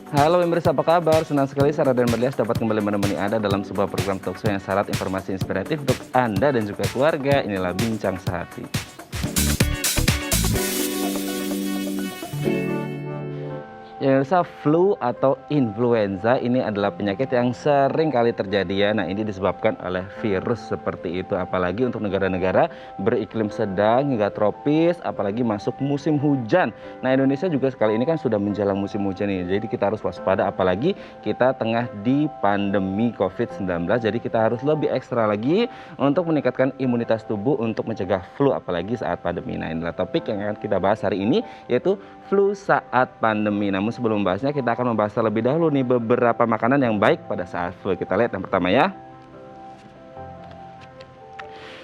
Halo pemirsa, apa kabar? Senang sekali Sarah dan Berlias dapat kembali menemani Anda dalam sebuah program talkshow yang syarat informasi inspiratif untuk Anda dan juga keluarga. Inilah Bincang Sehati. Ya, pemirsa, flu atau influenza ini adalah penyakit yang sering kali terjadi ya. Nah, ini disebabkan oleh virus seperti itu. Apalagi untuk negara-negara beriklim sedang hingga tropis, apalagi masuk musim hujan. Nah, Indonesia juga sekali ini kan sudah menjelang musim hujan nih. Jadi kita harus waspada, apalagi kita tengah di pandemi COVID-19. Jadi kita harus lebih ekstra lagi untuk meningkatkan imunitas tubuh untuk mencegah flu, apalagi saat pandemi. Nah, inilah topik yang akan kita bahas hari ini, yaitu flu saat pandemi. Namun sebelum membahasnya, kita akan membahas terlebih dahulu nih beberapa makanan yang baik pada saat flu. Kita lihat yang pertama ya.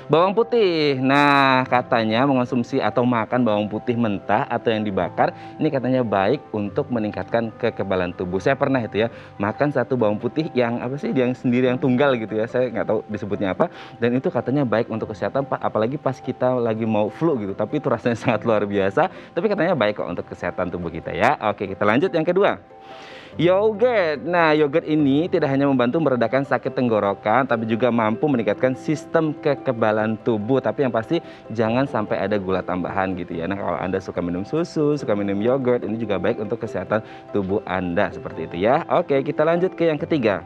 Bawang putih. Nah, katanya mengonsumsi atau makan bawang putih mentah atau yang dibakar, ini katanya baik untuk meningkatkan kekebalan tubuh. Saya pernah itu ya, makan satu bawang putih yang apa sih, yang sendiri, yang tunggal gitu ya. Saya nggak tahu disebutnya apa. Dan itu katanya baik untuk kesehatan, apalagi pas kita lagi mau flu gitu. Tapi itu rasanya sangat luar biasa. Tapi katanya baik kok untuk kesehatan tubuh kita ya. Oke, kita lanjut yang kedua. Yogurt. Nah, yogurt ini tidak hanya membantu meredakan sakit tenggorokan, tapi juga mampu meningkatkan sistem kekebalan tubuh. Tapi yang pasti jangan sampai ada gula tambahan gitu ya. Nah, kalau Anda suka minum susu, suka minum yogurt, ini juga baik untuk kesehatan tubuh Anda seperti itu ya. Oke, kita lanjut ke yang ketiga.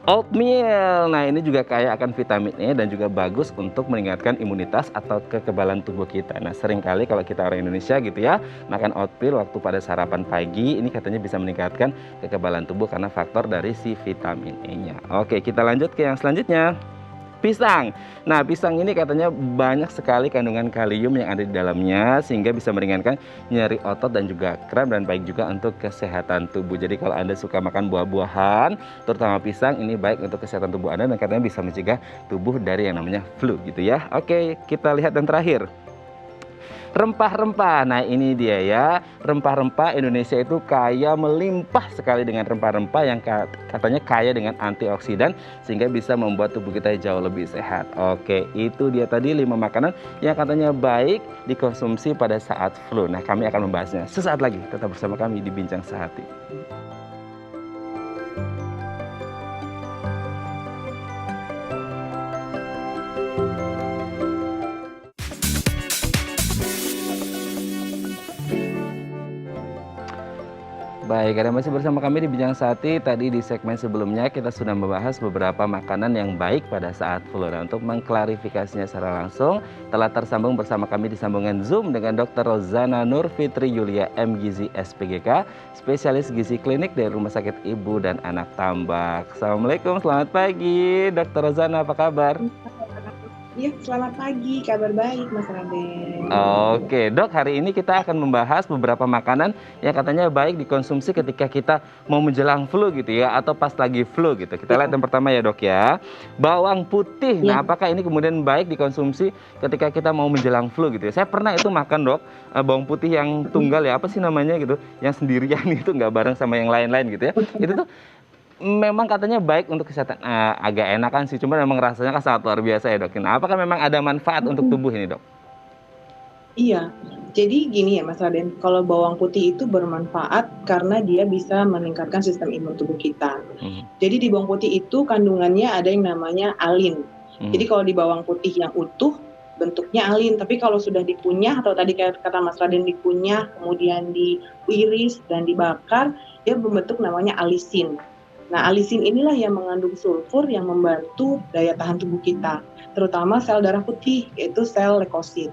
Oatmeal. Nah, ini juga kaya akan vitamin E dan juga bagus untuk meningkatkan imunitas atau kekebalan tubuh kita. Nah, seringkali kalau kita orang Indonesia gitu ya, makan oatmeal waktu pada sarapan pagi, ini katanya bisa meningkatkan kekebalan tubuh karena faktor dari si vitamin E-nya. Oke, kita lanjut ke yang selanjutnya. Pisang. Nah, pisang ini katanya banyak sekali kandungan kalium yang ada di dalamnya sehingga bisa meringankan nyeri otot dan juga kram, dan baik juga untuk kesehatan tubuh. Jadi kalau Anda suka makan buah-buahan, terutama pisang, ini baik untuk kesehatan tubuh Anda dan katanya bisa mencegah tubuh dari yang namanya flu gitu ya. Oke, kita lihat yang terakhir. Rempah-rempah. Nah, ini dia ya. Rempah-rempah Indonesia itu kaya melimpah sekali dengan rempah-rempah yang katanya kaya dengan antioksidan sehingga bisa membuat tubuh kita jauh lebih sehat. Oke, itu dia tadi 5 makanan yang katanya baik dikonsumsi pada saat flu. Nah, kami akan membahasnya sesaat lagi. Tetap bersama kami di Bincang Sehati. Baik, Anda masih bersama kami di Bincang Sehati. Tadi di segmen sebelumnya kita sudah membahas beberapa makanan yang baik pada saat flu. Nah, untuk mengklarifikasinya secara langsung, telah tersambung bersama kami di sambungan Zoom dengan Dr. Rozana Nur Fitri Yulia MGizi SPGK, spesialis gizi klinik dari Rumah Sakit Ibu dan Anak Tambak. Assalamualaikum, selamat pagi Dr. Rozana, apa kabar? Ya, selamat pagi, kabar baik Mas Raden. Oke, Dok, hari ini kita akan membahas beberapa makanan yang katanya baik dikonsumsi ketika kita mau menjelang flu gitu ya, atau pas lagi flu gitu. Kita lihat yang pertama ya, Dok ya. Bawang putih. Nah, Ya. apakah ini kemudian baik dikonsumsi ketika kita mau menjelang flu gitu ya? Saya pernah itu makan, Dok, bawang putih yang tunggal ya, apa sih namanya gitu, yang sendirian itu nggak bareng sama yang lain-lain gitu ya. Itu tuh memang katanya baik untuk kesehatan. Agak enakan sih, cuma memang rasanya kan sangat luar biasa ya, Dok. Nah, apakah memang ada manfaat untuk tubuh ini, Dok? Iya, jadi gini ya Mas Raden, kalau bawang putih itu bermanfaat karena dia bisa meningkatkan sistem imun tubuh kita. Jadi di bawang putih itu kandungannya ada yang namanya alin. Jadi kalau di bawang putih yang utuh bentuknya alin, tapi kalau sudah dikunyah atau tadi kayak kata Mas Raden dikunyah, kemudian diiris dan dibakar, dia membentuk namanya alisin. Nah, alisin inilah yang mengandung sulfur yang membantu daya tahan tubuh kita, terutama sel darah putih, yaitu sel leukosit.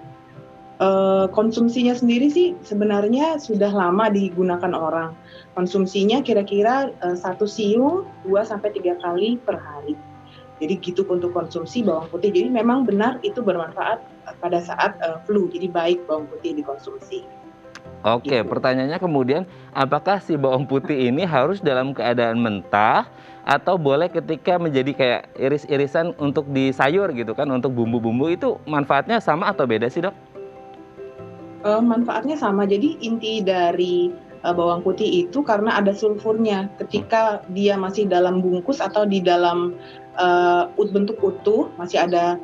Konsumsinya sendiri sih sebenarnya sudah lama digunakan orang. Konsumsinya kira-kira 1 siung 2-3 kali per hari. Jadi gitu untuk konsumsi bawang putih. Jadi memang benar itu bermanfaat pada saat flu. Jadi baik bawang putih dikonsumsi. Oke, Gitu. pertanyaannya kemudian, apakah si bawang putih ini harus dalam keadaan mentah atau boleh ketika menjadi kayak iris-irisan untuk di sayur gitu kan, untuk bumbu-bumbu, itu manfaatnya sama atau beda sih, Dok? Manfaatnya sama. Jadi inti dari bawang putih itu karena ada sulfurnya. Ketika dia masih dalam bungkus atau di dalam bentuk utuh, masih ada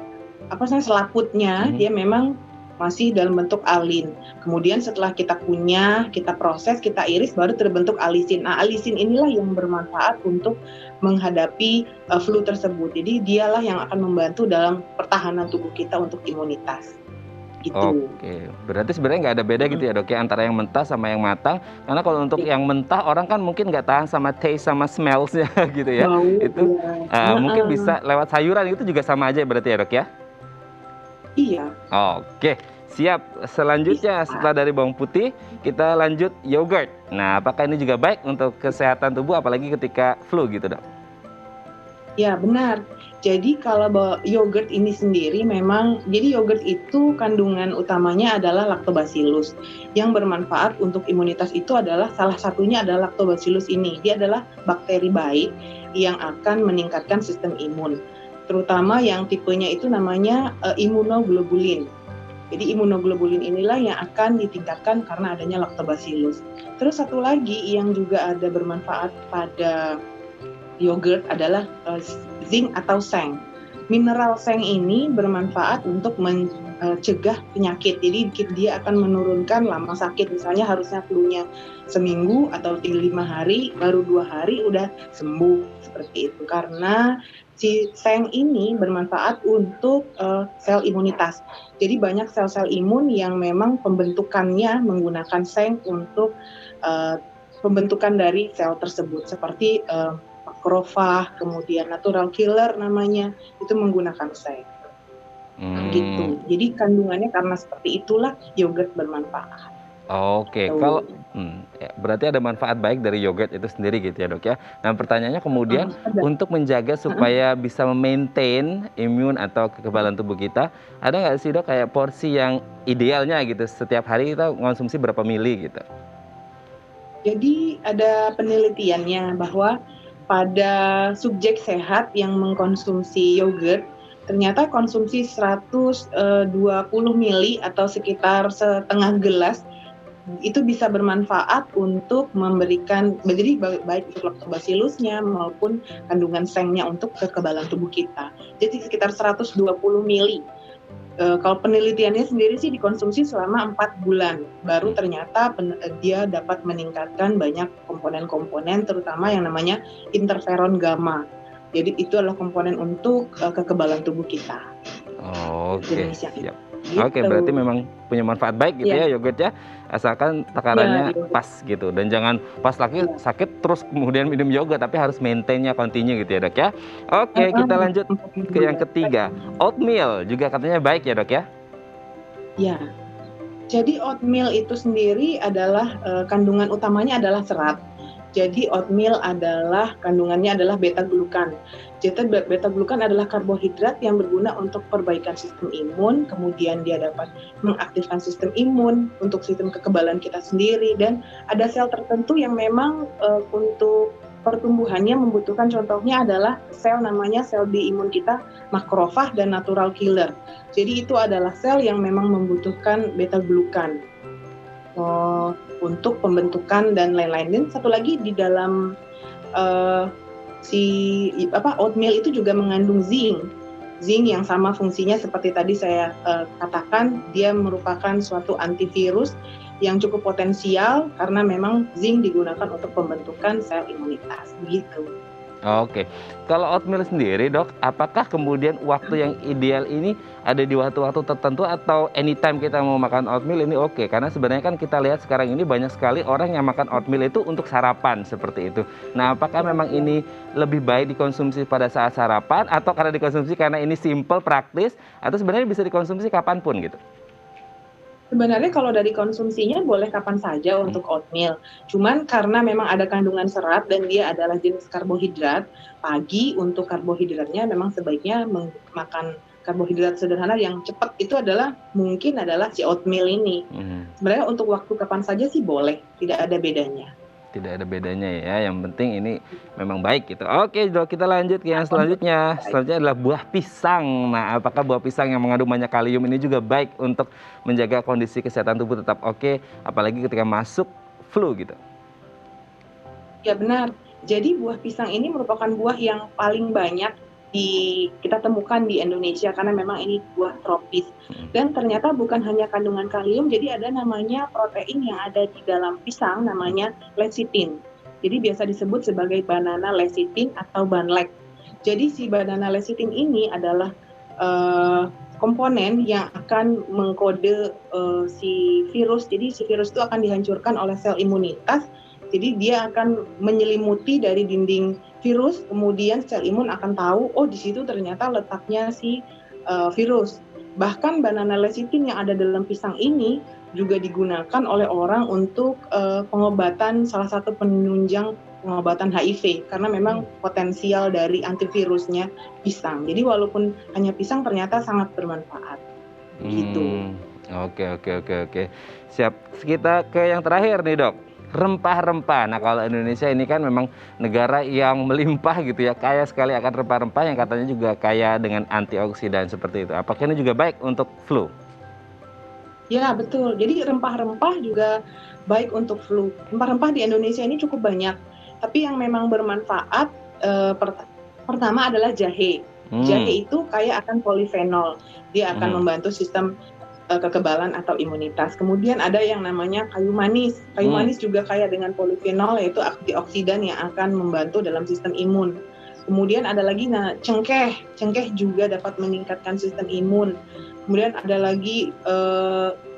selaputnya, dia memang masih dalam bentuk alin. Kemudian setelah kita kunyah, kita proses, kita iris, baru terbentuk alisin. Nah, alisin inilah yang bermanfaat untuk menghadapi flu tersebut. Jadi dialah yang akan membantu dalam pertahanan tubuh kita untuk imunitas. Gitu. Oke, berarti sebenarnya nggak ada beda gitu ya dok ya antara yang mentah sama yang matang. Karena kalau untuk yang mentah orang kan mungkin nggak tahan sama taste sama smellsnya gitu ya. Bau, Itu ya. mungkin bisa lewat sayuran itu juga sama aja berarti ya dok ya. Iya. Oke, siap. Selanjutnya setelah dari bawang putih kita lanjut yogurt. Nah, apakah ini juga baik untuk kesehatan tubuh apalagi ketika flu gitu dok? Ya, benar. Jadi kalau yogurt ini sendiri memang, jadi yogurt itu kandungan utamanya adalah lactobacillus. Yang bermanfaat untuk imunitas itu adalah salah satunya adalah lactobacillus ini. Dia adalah bakteri baik yang akan meningkatkan sistem imun. Terutama yang tipenya itu namanya imunoglobulin. Jadi imunoglobulin inilah yang akan ditingkatkan karena adanya lactobacillus. Terus satu lagi yang juga ada bermanfaat pada yogurt adalah zinc atau seng. Mineral seng ini bermanfaat untuk mencegah penyakit. Jadi dia akan menurunkan lama sakit. Misalnya harusnya flu-nya seminggu atau 5 hari, baru 2 hari udah sembuh seperti itu. Karena si seng ini bermanfaat untuk sel imunitas. Jadi banyak sel-sel imun yang memang pembentukannya menggunakan seng untuk pembentukan dari sel tersebut. Seperti makrofag, kemudian natural killer namanya, itu menggunakan seng. Gitu. Jadi kandungannya karena seperti itulah yogurt bermanfaat. Oke, kalau ya, berarti ada manfaat baik dari yogurt itu sendiri gitu ya dok ya. Nah pertanyaannya kemudian untuk menjaga supaya bisa memaintain imun atau kekebalan tubuh kita, ada nggak sih dok kayak porsi yang idealnya gitu setiap hari kita konsumsi berapa mili gitu? Jadi ada penelitiannya bahwa pada subjek sehat yang mengkonsumsi yogurt, ternyata konsumsi 120 mili atau sekitar setengah gelas itu bisa bermanfaat untuk memberikan, jadi baik untuk lactobacillusnya maupun kandungan sengnya untuk kekebalan tubuh kita. Jadi sekitar 120 mili. Kalau penelitiannya sendiri sih dikonsumsi selama 4 bulan, baru ternyata dia dapat meningkatkan banyak komponen-komponen, terutama yang namanya interferon gamma. Jadi itu adalah komponen untuk kekebalan tubuh kita. Oke, siap. Gitu. Oke, berarti memang punya manfaat baik gitu ya yogurt ya, asalkan takarannya pas gitu dan jangan pas lagi sakit terus kemudian minum yogurt, tapi harus maintainnya continue gitu ya dok ya. Oke, kita lanjut ke yang ketiga, oatmeal juga katanya baik ya dok ya? Ya, jadi oatmeal itu sendiri adalah kandungan utamanya adalah serat. Jadi oatmeal adalah kandungannya adalah beta-glukan. Jadi beta-glukan adalah karbohidrat yang berguna untuk perbaikan sistem imun, kemudian dia dapat mengaktifkan sistem imun untuk sistem kekebalan kita sendiri, dan ada sel tertentu yang memang untuk pertumbuhannya membutuhkan, contohnya adalah sel namanya sel di imun kita, makrofag dan natural killer. Jadi itu adalah sel yang memang membutuhkan beta-glukan untuk pembentukan dan lain-lain. Dan satu lagi di dalam oatmeal itu juga mengandung zinc yang sama fungsinya seperti tadi saya katakan, dia merupakan suatu antivirus yang cukup potensial karena memang zinc digunakan untuk pembentukan sel imunitas, begitu. Oke, kalau oatmeal sendiri dok, apakah kemudian waktu yang ideal ini ada di waktu-waktu tertentu atau anytime kita mau makan oatmeal ini oke? Karena sebenarnya kan kita lihat sekarang ini banyak sekali orang yang makan oatmeal itu untuk sarapan seperti itu. Nah, apakah memang ini lebih baik dikonsumsi pada saat sarapan atau karena dikonsumsi karena ini simple, praktis, atau sebenarnya bisa dikonsumsi kapanpun gitu? Sebenarnya kalau dari konsumsinya boleh kapan saja untuk oatmeal. Cuman karena memang ada kandungan serat dan dia adalah jenis karbohidrat, pagi untuk karbohidratnya memang sebaiknya makan karbohidrat sederhana yang cepat, itu adalah mungkin adalah si oatmeal ini. Sebenarnya untuk waktu kapan saja sih boleh, tidak ada bedanya. Tidak ada bedanya ya, yang penting ini memang baik gitu. Oke dok, kita lanjut ke yang selanjutnya. Selanjutnya adalah buah pisang. Nah, apakah buah pisang yang mengandung banyak kalium ini juga baik untuk menjaga kondisi kesehatan tubuh tetap oke, apalagi ketika masuk flu gitu? Ya benar, jadi buah pisang ini merupakan buah yang paling banyak kita temukan di Indonesia karena memang ini buah tropis. Dan ternyata bukan hanya kandungan kalium, jadi ada namanya protein yang ada di dalam pisang namanya lecithin. Jadi biasa disebut sebagai banana lecithin atau banlek. Jadi si banana lecithin ini adalah komponen yang akan mengkode si virus. Jadi si virus itu akan dihancurkan oleh sel imunitas. Jadi dia akan menyelimuti dari dinding virus, kemudian sel imun akan tahu, oh di situ ternyata letaknya si virus. Bahkan banana lecithin yang ada dalam pisang ini juga digunakan oleh orang untuk pengobatan, salah satu penunjang pengobatan HIV, karena memang potensial dari antivirusnya pisang. Jadi walaupun hanya pisang ternyata sangat bermanfaat. Gitu. Oke. Siap. Kita ke yang terakhir nih, Dok. Rempah-rempah. Nah, kalau Indonesia ini kan memang negara yang melimpah gitu ya, kaya sekali akan rempah-rempah yang katanya juga kaya dengan antioksidan seperti itu. Apakah ini juga baik untuk flu? Ya, betul. Jadi rempah-rempah juga baik untuk flu. Rempah-rempah di Indonesia ini cukup banyak. Tapi yang memang bermanfaat pertama adalah jahe. Jahe itu kaya akan polifenol. Dia akan membantu sistem kekebalan atau imunitas. Kemudian ada yang namanya kayu manis. Kayu manis juga kaya dengan polifenol, yaitu antioksidan yang akan membantu dalam sistem imun. Kemudian ada lagi cengkeh. Cengkeh juga dapat meningkatkan sistem imun. Kemudian ada lagi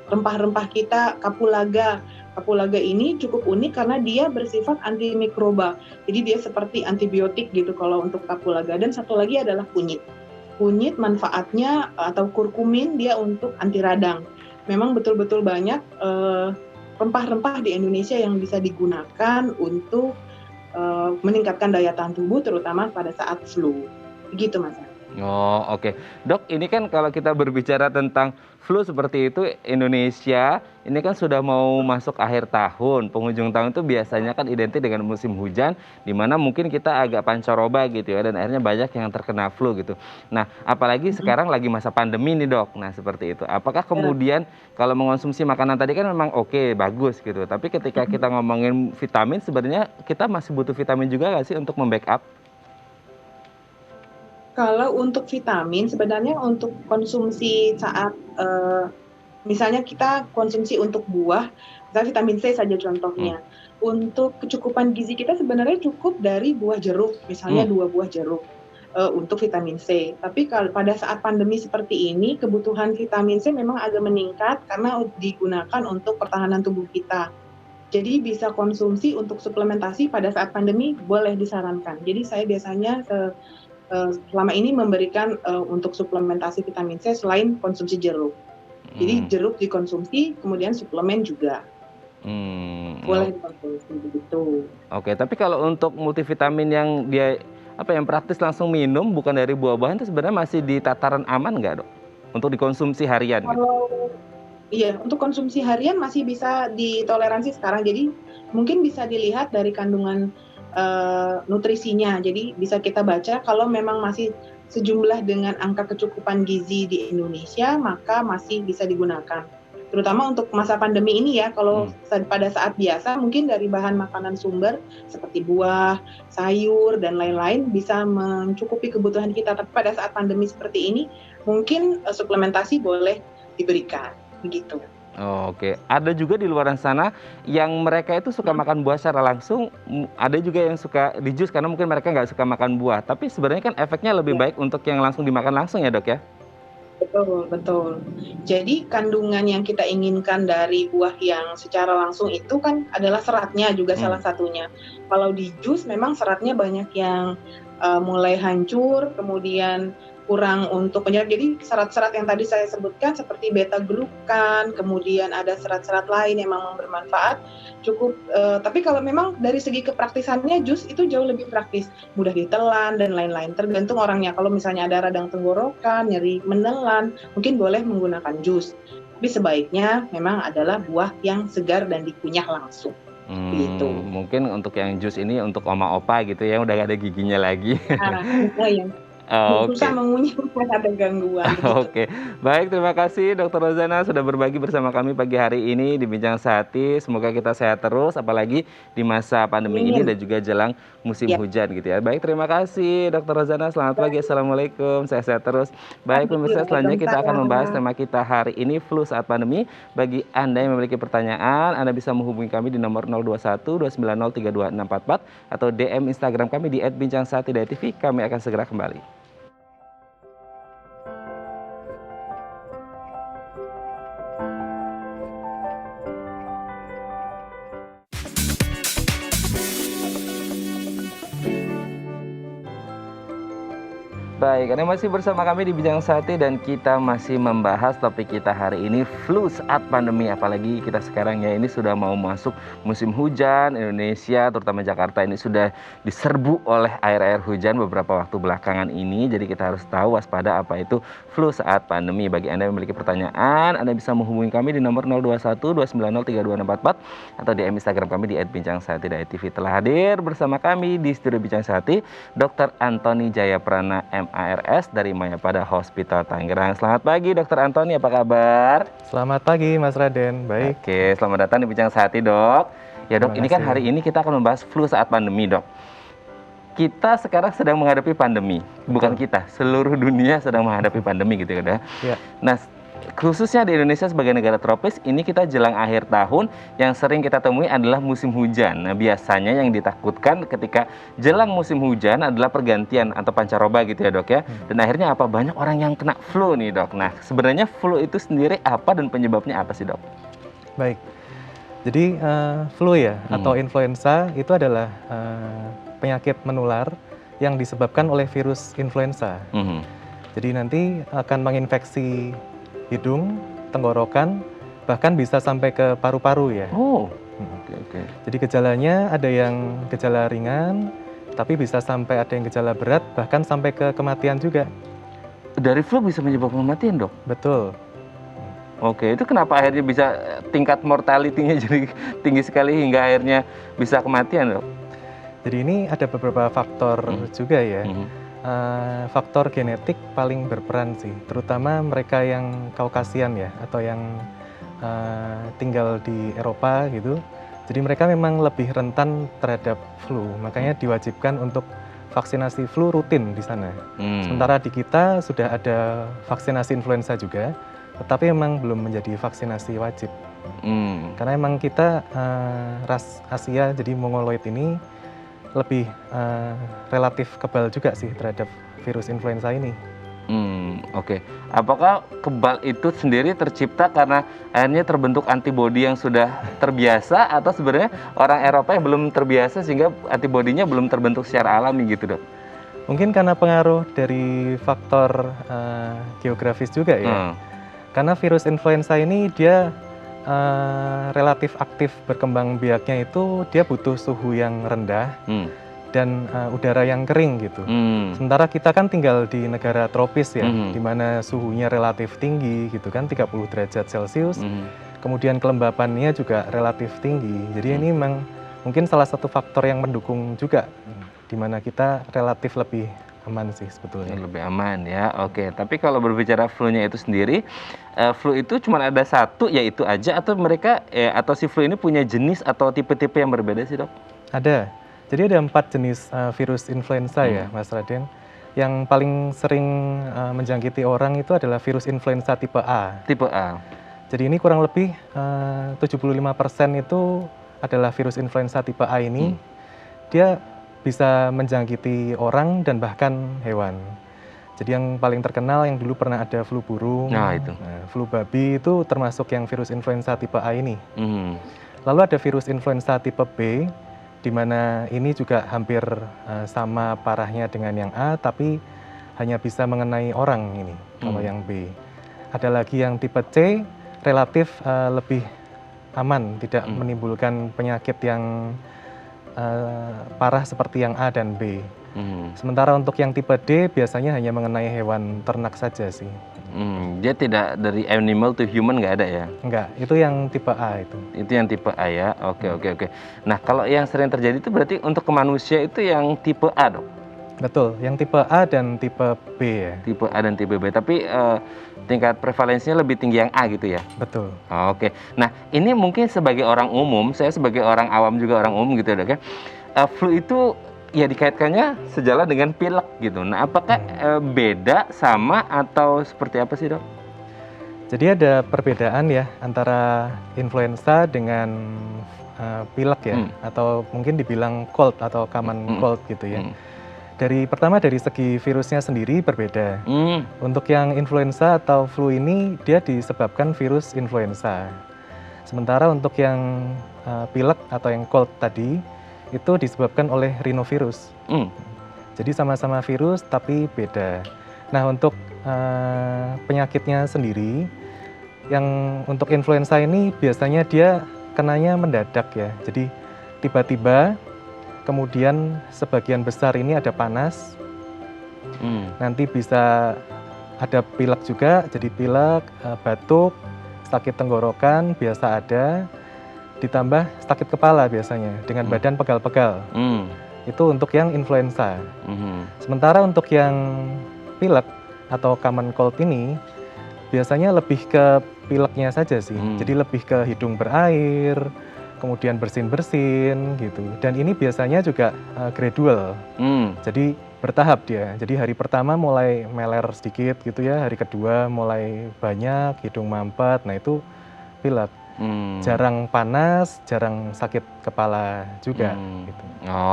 rempah-rempah kita, kapulaga. Kapulaga ini cukup unik karena dia bersifat antimikroba. Jadi dia seperti antibiotik gitu kalau untuk kapulaga. Dan satu lagi adalah kunyit. Kunyit manfaatnya atau kurkumin dia untuk anti radang. Memang betul-betul banyak rempah-rempah di Indonesia yang bisa digunakan untuk meningkatkan daya tahan tubuh terutama pada saat flu. Begitu Mas. Oh, oke. Dok, ini kan kalau kita berbicara tentang flu seperti itu, Indonesia ini kan sudah mau masuk akhir tahun. Penghujung tahun itu biasanya kan identik dengan musim hujan, di mana mungkin kita agak pancoroba gitu ya, dan akhirnya banyak yang terkena flu gitu. Nah, apalagi sekarang lagi masa pandemi nih, Dok. Nah, seperti itu. Apakah kemudian kalau mengonsumsi makanan tadi kan memang oke, bagus gitu. Tapi ketika kita ngomongin vitamin, sebenarnya kita masih butuh vitamin juga nggak sih untuk membackup? Kalau untuk vitamin, sebenarnya untuk konsumsi saat misalnya kita konsumsi untuk buah, misalnya vitamin C saja contohnya. Untuk kecukupan gizi kita sebenarnya cukup dari buah jeruk, misalnya 2 buah jeruk untuk vitamin C. Tapi kalau pada saat pandemi seperti ini, kebutuhan vitamin C memang agak meningkat karena digunakan untuk pertahanan tubuh kita. Jadi bisa konsumsi untuk suplementasi pada saat pandemi boleh disarankan. Jadi saya biasanya selama ini memberikan untuk suplementasi vitamin C selain konsumsi jeruk. Jadi jeruk dikonsumsi, kemudian suplemen juga boleh dikonsumsi begitu. Oke, tapi kalau untuk multivitamin yang dia yang praktis langsung minum bukan dari buah-buahan itu sebenarnya masih di tataran aman nggak, Dok? Untuk dikonsumsi harian? Iya, untuk konsumsi harian masih bisa ditoleransi sekarang. Jadi mungkin bisa dilihat dari kandungan nutrisinya. Jadi bisa kita baca kalau memang masih sejumlah dengan angka kecukupan gizi di Indonesia, maka masih bisa digunakan. Terutama untuk masa pandemi ini ya, kalau pada saat biasa mungkin dari bahan makanan sumber seperti buah, sayur, dan lain-lain bisa mencukupi kebutuhan kita. Tapi pada saat pandemi seperti ini, mungkin suplementasi boleh diberikan, begitu. Oke, ada juga di luar sana yang mereka itu suka makan buah secara langsung, ada juga yang suka di jus karena mungkin mereka nggak suka makan buah. Tapi sebenarnya kan efeknya lebih baik untuk yang langsung dimakan langsung ya, Dok ya? Betul. Jadi kandungan yang kita inginkan dari buah yang secara langsung itu kan adalah seratnya juga salah satunya. Kalau di jus memang seratnya banyak yang mulai hancur, kemudian kurang untuk penyerap. Jadi serat-serat yang tadi saya sebutkan seperti beta glukan, kemudian ada serat-serat lain yang memang bermanfaat cukup. Tapi kalau memang dari segi kepraktisannya jus itu jauh lebih praktis, mudah ditelan dan lain-lain. Tergantung orangnya. Kalau misalnya ada radang tenggorokan, nyeri menelan, mungkin boleh menggunakan jus. Tapi sebaiknya memang adalah buah yang segar dan dikunyah langsung. Gitu. Mungkin untuk yang jus ini untuk oma opa gitu ya, udah gak ada giginya lagi. Oh, susah oke. mengunyah karena ada gangguan begitu. Oke, baik, terima kasih Dokter Rozana sudah berbagi bersama kami pagi hari ini di Bincang Sehati. Semoga kita sehat terus, apalagi di masa pandemi ini Amin. dan juga jelang musim Ya. hujan gitu ya. Baik, terima kasih Dokter Rozana. Selamat pagi, Assalamualaikum, sehat-sehat terus. Baik, pemirsa, selanjutnya kita akan membahas tema kita hari ini, flu saat pandemi. Bagi Anda yang memiliki pertanyaan, Anda bisa menghubungi kami di nomor 021 290 32644 atau DM Instagram kami di @bincangsahatidayatv. Kami akan segera kembali. Baik, Anda masih bersama kami di Bincang Sehati dan kita masih membahas topik kita hari ini, flu saat pandemi. Apalagi kita sekarang ya ini sudah mau masuk musim hujan. Indonesia, terutama Jakarta ini sudah diserbu oleh air-air hujan beberapa waktu belakangan ini. Jadi kita harus tahu waspada apa itu flu saat pandemi. Bagi Anda yang memiliki pertanyaan, Anda bisa menghubungi kami di nomor 021 290 32644 atau DM Instagram kami di @bincangsahatidayatv. Telah hadir bersama kami di studio Bincang Sehati Dr. Antoni Jayaprana MARS dari Mayapada Hospital Tangerang. Selamat pagi Dr. Antoni, apa kabar? Selamat pagi Mas Raden, baik. Oke, selamat datang di Bincang Sehati Dok. Ya Dok, ini kan hari ini kita akan membahas flu saat pandemi Dok. Kita sekarang sedang menghadapi pandemi, bukan kita, seluruh dunia sedang menghadapi pandemi gitu ya. Nah, khususnya di Indonesia sebagai negara tropis, ini kita jelang akhir tahun yang sering kita temui adalah musim hujan. Nah, biasanya yang ditakutkan ketika jelang musim hujan adalah pergantian atau pancaroba gitu ya Dok ya. Dan akhirnya apa? Banyak orang yang kena flu nih Dok. Nah, sebenarnya flu itu sendiri apa dan penyebabnya apa sih Dok? Baik, jadi flu ya atau influenza itu adalah penyakit menular yang disebabkan oleh virus influenza. Jadi nanti akan menginfeksi hidung, tenggorokan, bahkan bisa sampai ke paru-paru ya. Oh, oke. Jadi gejalanya ada yang gejala ringan, tapi bisa sampai ada yang gejala berat, bahkan sampai ke kematian juga. Dari flu bisa menyebabkan kematian Dok? Betul. Oke, itu kenapa akhirnya bisa tingkat mortality-nya jadi tinggi sekali hingga akhirnya bisa kematian Dok? Jadi ini ada beberapa faktor juga ya. Faktor genetik paling berperan sih, terutama mereka yang Kaukasian ya, atau yang tinggal di Eropa gitu. Jadi mereka memang lebih rentan terhadap flu, makanya diwajibkan untuk vaksinasi flu rutin di sana. Sementara di kita sudah ada vaksinasi influenza juga, tetapi memang belum menjadi vaksinasi wajib. Karena memang kita ras Asia, jadi Mongoloid ini lebih relatif kebal juga sih terhadap virus influenza ini. Oke. Apakah kebal itu sendiri tercipta karena akhirnya terbentuk antibodi yang sudah terbiasa atau sebenarnya orang Eropa yang belum terbiasa sehingga antibodinya belum terbentuk secara alami gitu Dok? Mungkin karena pengaruh dari faktor geografis juga ya. Karena virus influenza ini dia relatif aktif berkembang biaknya itu dia butuh suhu yang rendah dan udara yang kering gitu. Sementara kita kan tinggal di negara tropis ya, di mana suhunya relatif tinggi gitu kan, 30 derajat Celcius. Kemudian kelembapannya juga relatif tinggi. Jadi ini memang mungkin salah satu faktor yang mendukung juga, di mana kita relatif lebih aman sih sebetulnya. Lebih aman ya, oke. Tapi kalau berbicara flu-nya itu sendiri, flu itu cuma ada satu, yaitu aja, atau mereka atau si flu ini punya jenis atau tipe-tipe yang berbeda sih Dok? Ada. Jadi ada 4 jenis virus influenza ya Mas Raden. Yang paling sering menjangkiti orang itu adalah virus influenza tipe A. Tipe A. Jadi ini kurang lebih 75% itu adalah virus influenza tipe A ini. Dia bisa menjangkiti orang dan bahkan hewan. Jadi yang paling terkenal yang dulu pernah ada flu burung, flu babi itu termasuk yang virus influenza tipe A ini. Lalu ada virus influenza tipe B, di mana ini juga hampir sama parahnya dengan yang A, tapi hanya bisa mengenai orang ini, kalau yang B. Ada lagi yang tipe C, relatif lebih aman, tidak menimbulkan penyakit yang parah seperti yang A dan B. Sementara untuk yang tipe D biasanya hanya mengenai hewan ternak saja sih. Dia tidak dari animal to human, nggak ada ya? Enggak, itu yang tipe A itu. Itu yang tipe A ya, oke. Nah kalau yang sering terjadi itu berarti untuk ke manusia itu yang tipe A Dok? Betul, yang tipe A dan tipe B ya. Tipe A dan tipe B. Tapi tingkat prevalensinya lebih tinggi yang A gitu ya? Betul. Oke. Nah, ini mungkin sebagai orang umum, saya sebagai orang awam juga orang umum gitu ya dok ya. Flu itu ya dikaitkannya sejalan dengan pilek gitu. Nah, apakah beda, sama, atau seperti apa sih dok? Jadi ada perbedaan ya antara influenza dengan pilek ya, atau mungkin dibilang cold atau common cold gitu ya. Pertama dari segi virusnya sendiri berbeda. Untuk yang influenza atau flu ini dia disebabkan virus influenza. Sementara untuk yang pilek atau yang cold tadi itu disebabkan oleh rhinovirus. Jadi sama-sama virus tapi beda. Nah, untuk penyakitnya sendiri, yang untuk influenza ini biasanya dia kenanya mendadak ya. Jadi tiba-tiba, kemudian sebagian besar ini ada panas, nanti bisa ada pilek juga, jadi pilek, batuk, sakit tenggorokan biasa ada, ditambah sakit kepala biasanya dengan badan pegal-pegal. Itu untuk yang influenza. Sementara untuk yang pilek atau common cold ini biasanya lebih ke pileknya saja sih. Jadi lebih ke hidung berair, kemudian bersin-bersin gitu. Dan ini biasanya juga gradual. Jadi bertahap dia. Jadi hari pertama mulai meler sedikit gitu ya, hari kedua mulai banyak, hidung mampet. Nah, itu pilek. Jarang panas, jarang sakit kepala juga gitu.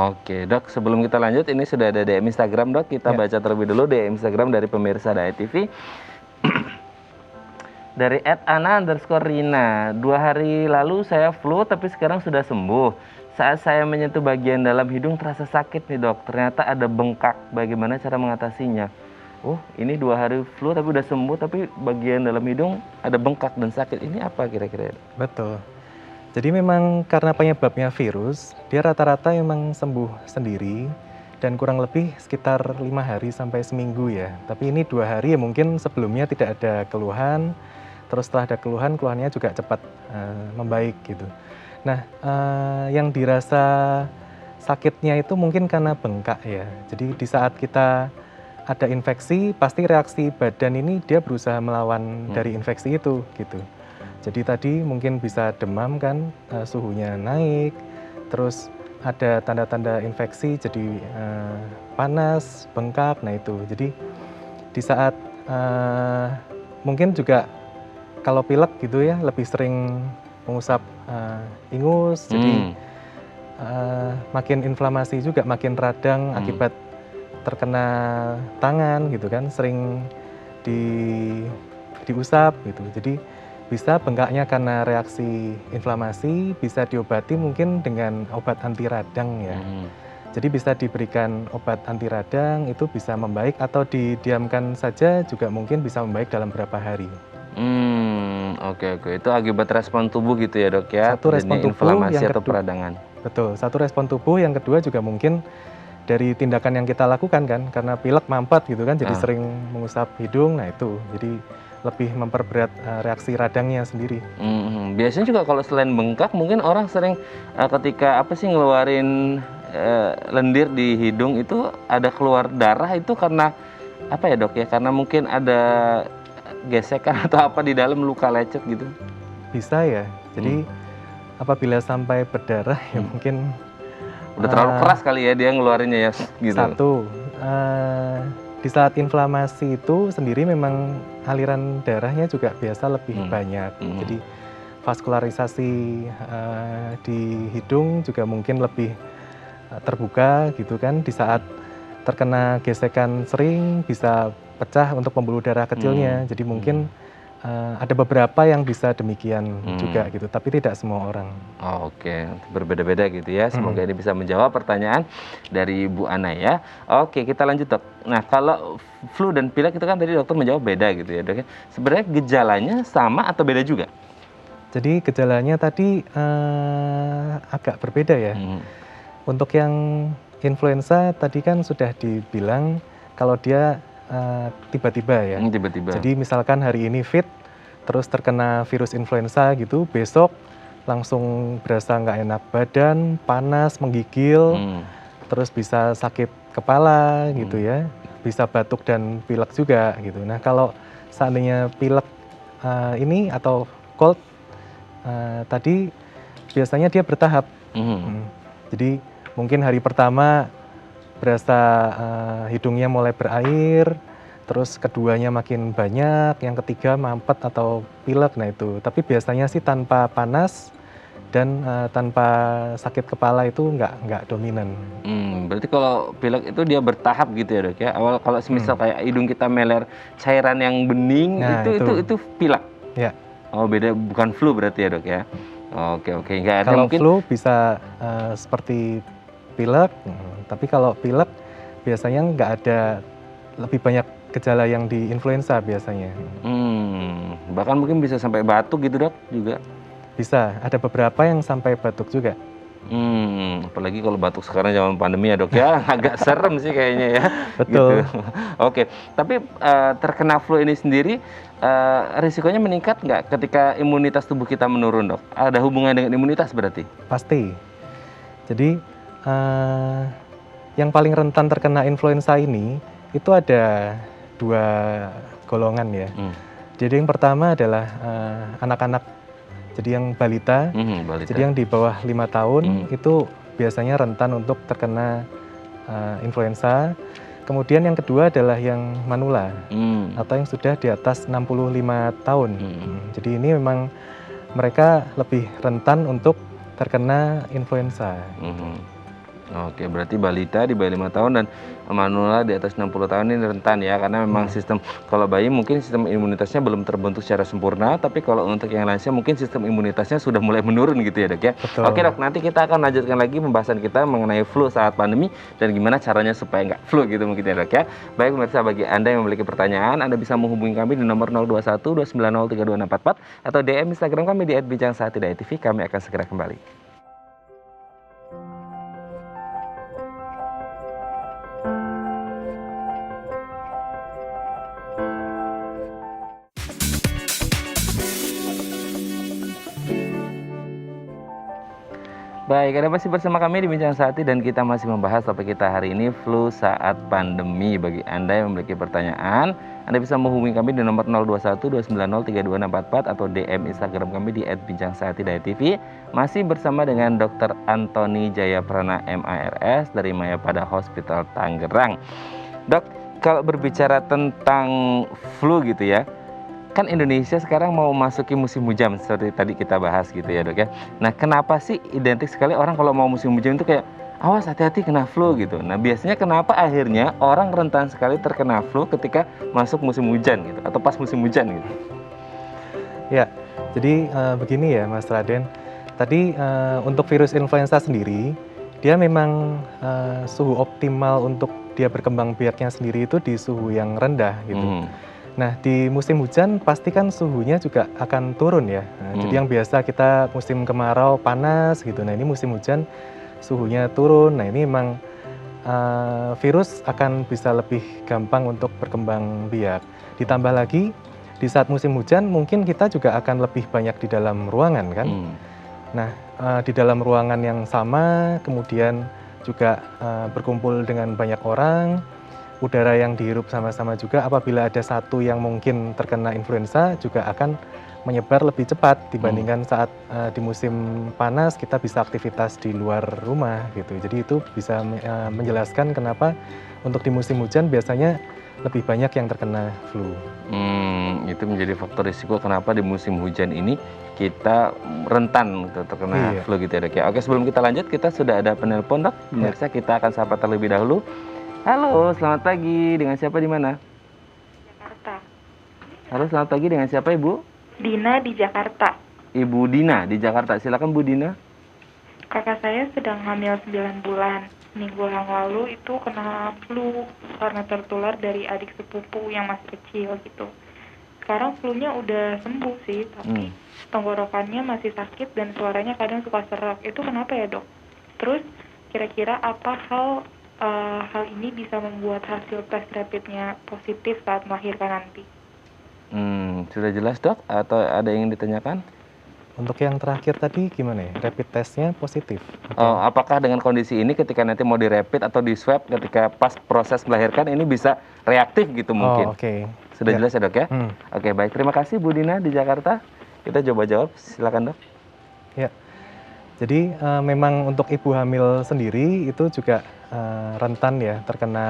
Oke dok, sebelum kita lanjut, ini sudah ada DM Instagram dok, kita baca terlebih dulu DM Instagram dari pemirsa Daya TV. Dari @ana_rina, 2 hari lalu saya flu tapi sekarang sudah sembuh. Saat saya menyentuh bagian dalam hidung terasa sakit nih dok, ternyata ada bengkak, bagaimana cara mengatasinya? Oh, ini 2 hari flu tapi udah sembuh, tapi bagian dalam hidung ada bengkak dan sakit. Ini apa kira-kira? Betul. Jadi memang karena penyebabnya virus, dia rata-rata memang sembuh sendiri dan kurang lebih sekitar 5 hari sampai seminggu ya. Tapi ini 2 hari ya mungkin sebelumnya tidak ada keluhan, terus setelah ada keluhan, keluhannya juga cepat membaik gitu. Nah, yang dirasa sakitnya itu mungkin karena bengkak ya. Jadi di saat kita ada infeksi, pasti reaksi badan ini dia berusaha melawan dari infeksi itu gitu. Jadi tadi mungkin bisa demam kan, suhunya naik, terus ada tanda-tanda infeksi jadi panas, bengkak, nah itu. Jadi di saat mungkin juga kalau pilek gitu ya lebih sering mengusap ingus, jadi makin inflamasi juga, makin radang akibat terkena tangan gitu kan, sering diusap gitu. Jadi bisa bengkaknya karena reaksi inflamasi, bisa diobati mungkin dengan obat anti radang ya. Jadi bisa diberikan obat anti radang, itu bisa membaik, atau didiamkan saja juga mungkin bisa membaik dalam beberapa hari. Oke. Itu akibat respon tubuh gitu ya dok ya? Satu respon tubuh, inflamasi yang atau kedua, peradangan. Betul, satu respon tubuh, yang kedua juga mungkin dari tindakan yang kita lakukan kan, karena pilek mampet gitu kan, jadi sering mengusap hidung, nah itu jadi lebih memperberat reaksi radangnya sendiri. Biasanya juga kalau selain bengkak, mungkin orang sering ketika ngeluarin lendir di hidung itu ada keluar darah, itu karena apa ya dok ya? Karena mungkin ada gesekan atau apa di dalam, luka lecet gitu? Bisa ya, jadi apabila sampai berdarah ya mungkin udah terlalu keras kali ya dia ngeluarinnya ya gitu. Satu, di saat inflamasi itu sendiri memang aliran darahnya juga biasa lebih banyak. Jadi vaskularisasi di hidung juga mungkin lebih terbuka gitu kan. Di saat terkena gesekan sering bisa pecah untuk pembuluh darah kecilnya. Jadi mungkin ada beberapa yang bisa demikian juga gitu, tapi tidak semua orang. Oke, berbeda-beda gitu ya. Semoga ini bisa menjawab pertanyaan dari Bu Ana ya. Oke, kita lanjut dok. Nah, kalau flu dan pilek itu kan tadi dokter menjawab beda gitu ya dok. Sebenarnya gejalanya sama atau beda juga? Jadi gejalanya tadi agak berbeda ya. Untuk yang influenza tadi kan sudah dibilang kalau dia tiba-tiba ya. Tiba-tiba. Jadi misalkan hari ini fit, terus terkena virus influenza gitu, besok langsung berasa nggak enak badan, panas, menggigil, terus bisa sakit kepala gitu ya, bisa batuk dan pilek juga gitu. Nah kalau seandainya pilek ini atau cold tadi biasanya dia bertahap. Jadi mungkin hari pertama berasa hidungnya mulai berair, terus keduanya makin banyak, yang ketiga mampet atau pilek. Nah itu, tapi biasanya sih tanpa panas dan tanpa sakit kepala itu nggak dominan. Berarti kalau pilek itu dia bertahap gitu ya dok ya. Awal kalau semisal kayak hidung kita meler cairan yang bening, Nah, itu pilek. Ya. Oh beda, bukan flu berarti ya dok ya. Oke, nggak ada Kalau mungkin. flu bisa seperti pilek, tapi kalau pilek biasanya nggak ada, lebih banyak gejala yang di influenza biasanya. Bahkan mungkin bisa sampai batuk gitu dok juga. Bisa, ada beberapa yang sampai batuk juga. Apalagi kalau batuk sekarang zaman pandemi ya dok ya, agak serem sih kayaknya ya. Betul. Gitu. Oke, tapi terkena flu ini sendiri risikonya meningkat nggak ketika imunitas tubuh kita menurun dok? Ada hubungan dengan imunitas berarti? Pasti. Jadi yang paling rentan terkena influenza ini itu ada 2 golongan ya. Jadi yang pertama adalah anak-anak. Jadi yang balita, jadi yang di bawah 5 tahun itu biasanya rentan untuk terkena influenza. Kemudian yang kedua adalah yang manula atau yang sudah di atas 65 tahun. Jadi ini memang mereka lebih rentan untuk terkena influenza. Oke, berarti balita di bawah 5 tahun dan manula di atas 60 tahun ini rentan ya, karena memang sistem, kalau bayi mungkin sistem imunitasnya belum terbentuk secara sempurna, tapi kalau untuk yang lansia mungkin sistem imunitasnya sudah mulai menurun gitu ya dok ya. Betul. Oke dok, nanti kita akan lanjutkan lagi pembahasan kita mengenai flu saat pandemi dan gimana caranya supaya nggak flu gitu mungkin ya dok ya. Baik pemirsa, bagi Anda yang memiliki pertanyaan, Anda bisa menghubungi kami di nomor 021 290 32644 atau DM Instagram kami di @bincangsaat.tv. Kami akan segera kembali. Baik, Anda masih bersama kami di Bincang Saati dan kita masih membahas topik kita hari ini, flu saat pandemi. Bagi Anda yang memiliki pertanyaan, Anda bisa menghubungi kami di nomor 021 290 32644 atau DM Instagram kami di @bincangsaati.tv. Masih bersama dengan Dr. Antoni Jayaprana MARS dari Mayapada Hospital Tangerang. Dok, kalau berbicara tentang flu gitu ya, kan Indonesia sekarang mau masuki musim hujan seperti tadi kita bahas gitu ya dok ya. Nah kenapa sih identik sekali orang kalau mau musim hujan itu kayak awas hati-hati kena flu gitu. Nah biasanya kenapa akhirnya orang rentan sekali terkena flu ketika masuk musim hujan gitu atau pas musim hujan gitu? Ya, jadi begini ya Mas Raden. Tadi untuk virus influenza sendiri, dia memang suhu optimal untuk dia berkembang biaknya sendiri itu di suhu yang rendah gitu. Nah, di musim hujan pasti kan suhunya juga akan turun ya. Jadi yang biasa kita musim kemarau panas gitu. Nah, ini musim hujan suhunya turun. Nah, ini memang virus akan bisa lebih gampang untuk berkembang biak. Ditambah lagi di saat musim hujan mungkin kita juga akan lebih banyak di dalam ruangan kan. Nah, di dalam ruangan yang sama kemudian juga berkumpul dengan banyak orang. Udara yang dihirup sama-sama juga apabila ada satu yang mungkin terkena influenza juga akan menyebar lebih cepat dibandingkan saat di musim panas kita bisa aktivitas di luar rumah gitu. Jadi itu bisa menjelaskan kenapa untuk di musim hujan biasanya lebih banyak yang terkena flu. Itu menjadi faktor risiko kenapa di musim hujan ini kita rentan terkena flu gitu ya dok ya. Oke, sebelum kita lanjut kita sudah ada penelpon dok. Pemirsa kita akan sapa terlebih dahulu. Halo, selamat pagi. Dengan siapa di mana? Jakarta. Halo, selamat pagi. Dengan siapa Ibu? Dina di Jakarta. Ibu Dina di Jakarta. Silakan Bu Dina. Kakak saya sedang hamil 9 bulan. Minggu yang lalu itu kena flu karena tertular dari adik sepupu yang masih kecil gitu. Sekarang flu-nya udah sembuh sih, tapi tenggorokannya masih sakit dan suaranya kadang suka serak. Itu kenapa ya dok? Terus kira-kira apa hal ini bisa membuat hasil tes rapidnya positif saat melahirkan nanti? Sudah jelas dok? Atau ada yang ditanyakan? Untuk yang terakhir tadi gimana ya? Rapid testnya positif. Oke. Apakah dengan kondisi ini ketika nanti mau dirapid atau di swab ketika pas proses melahirkan ini bisa reaktif gitu mungkin? Oke. Sudah Ya. jelas ya dok ya? Hmm. Oke baik, terima kasih Bu Dina di Jakarta. Kita coba jawab, silakan dok. Ya. Jadi memang untuk ibu hamil sendiri itu juga rentan ya terkena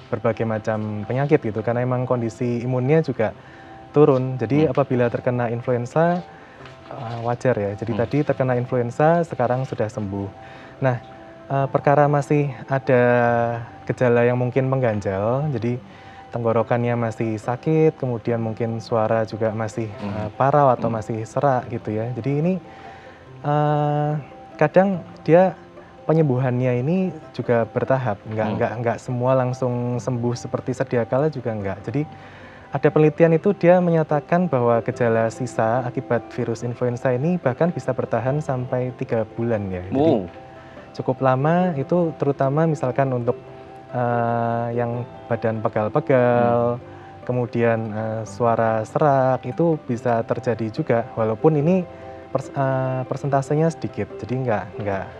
berbagai macam penyakit gitu karena emang kondisi imunnya juga turun. Jadi apabila terkena influenza wajar ya. Jadi tadi terkena influenza sekarang sudah sembuh. Nah, perkara masih ada gejala yang mungkin mengganjal. Jadi tenggorokannya masih sakit, kemudian mungkin suara juga masih parau atau masih serak gitu ya. Jadi ini kadang dia penyembuhannya ini juga bertahap, nggak semua langsung sembuh seperti sedia kala juga nggak. Jadi ada penelitian itu dia menyatakan bahwa gejala sisa akibat virus influenza ini bahkan bisa bertahan sampai 3 bulan ya. Jadi cukup lama itu terutama misalkan untuk yang badan pegal-pegal, kemudian suara serak itu bisa terjadi juga walaupun ini persentasenya sedikit, jadi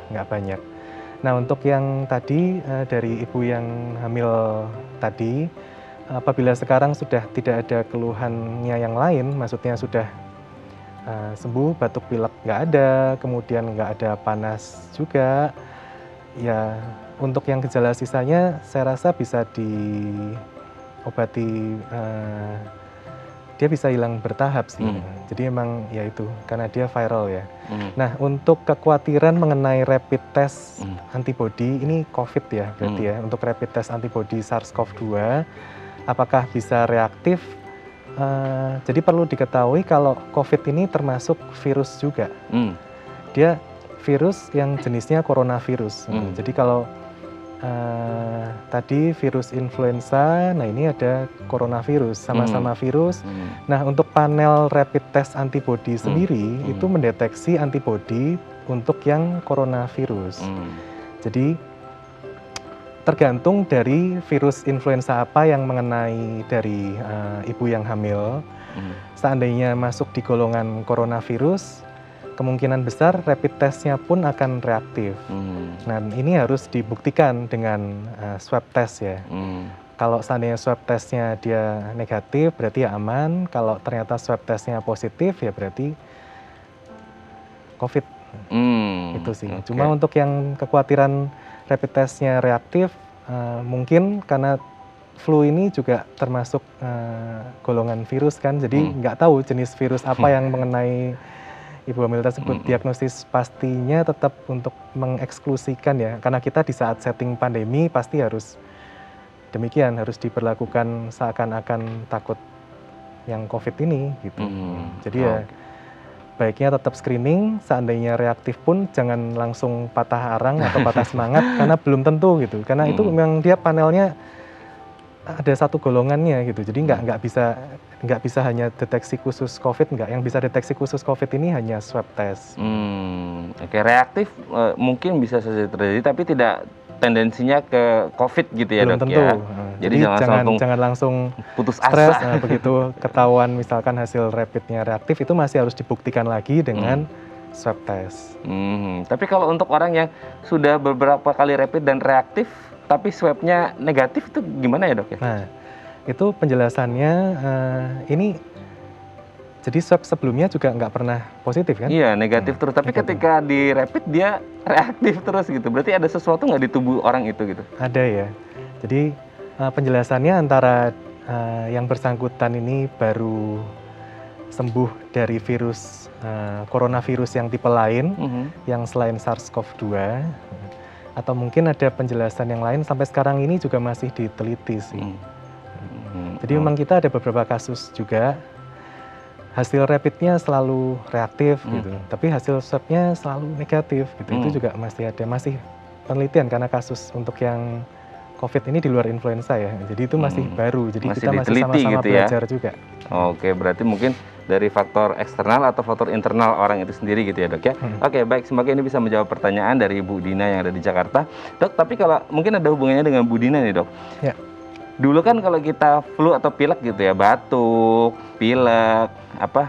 nggak banyak. Nah untuk yang tadi dari ibu yang hamil tadi, apabila sekarang sudah tidak ada keluhannya yang lain, maksudnya sudah sembuh, batuk pilek nggak ada, kemudian nggak ada panas juga, ya untuk yang gejala sisanya saya rasa bisa diobati, dia bisa hilang bertahap sih. Jadi emang ya itu, karena dia viral ya. Nah untuk kekhawatiran mengenai rapid test antibody, ini COVID ya berarti ya, untuk rapid test antibody SARS-CoV-2, apakah bisa reaktif? Jadi perlu diketahui kalau COVID ini termasuk virus juga. Dia virus yang jenisnya coronavirus. Jadi kalau tadi virus influenza, nah ini ada coronavirus, sama-sama virus. Nah untuk panel rapid test antibody sendiri itu mendeteksi antibody untuk yang coronavirus. Jadi tergantung dari virus influenza apa yang mengenai dari ibu yang hamil. Seandainya masuk di golongan coronavirus, kemungkinan besar rapid testnya pun akan reaktif. Nah ini harus dibuktikan dengan swab test ya. Kalau seandainya swab testnya dia negatif berarti ya aman. Kalau ternyata swab testnya positif ya berarti COVID. Itu sih. Cuma untuk yang kekhawatiran rapid testnya reaktif, mungkin karena flu ini juga termasuk golongan virus kan. Jadi nggak tahu jenis virus apa yang mengenai ibu hamil tersebut. Diagnosis pastinya tetap untuk mengeksklusikan ya, karena kita di saat setting pandemi pasti harus demikian, harus diberlakukan seakan-akan takut yang COVID ini gitu. Jadi ya baiknya tetap screening, seandainya reaktif pun jangan langsung patah arang atau patah semangat karena belum tentu gitu. Karena itu memang dia panelnya ada satu golongannya gitu. Jadi nggak bisa hanya deteksi khusus COVID, nggak. Yang bisa deteksi khusus COVID ini hanya swab test. Reaktif mungkin bisa saja terjadi, tapi tidak tendensinya ke COVID gitu ya belum dok tentu. ya. Jadi jangan langsung putus asa. Begitu ketahuan misalkan hasil rapidnya reaktif itu masih harus dibuktikan lagi dengan swab test. Tapi kalau untuk orang yang sudah beberapa kali rapid dan reaktif, tapi swabnya negatif itu gimana ya dok ya? Nah, itu penjelasannya ini jadi swab sebelumnya juga nggak pernah positif kan? Iya, negatif terus. Tapi ketika di rapid dia reaktif terus gitu. Berarti ada sesuatu nggak di tubuh orang itu gitu? Ada ya. Jadi penjelasannya antara yang bersangkutan ini baru sembuh dari virus coronavirus yang tipe lain, yang selain SARS-CoV-2. Atau mungkin ada penjelasan yang lain sampai sekarang ini juga masih diteliti sih. Jadi memang kita ada beberapa kasus juga hasil rapidnya selalu reaktif gitu, tapi hasil swabnya selalu negatif gitu. Itu juga masih penelitian karena kasus untuk yang COVID ini di luar influenza ya. Jadi itu masih baru. Jadi kita masih sama-sama gitu belajar juga. Oke, berarti mungkin dari faktor eksternal atau faktor internal orang itu sendiri gitu ya dok ya. Oke, baik, semoga ini bisa menjawab pertanyaan dari Bu Dina yang ada di Jakarta. Dok, tapi kalau mungkin ada hubungannya dengan Bu Dina nih dok. Ya. Dulu kan kalau kita flu atau pilek gitu ya, batuk, pilek,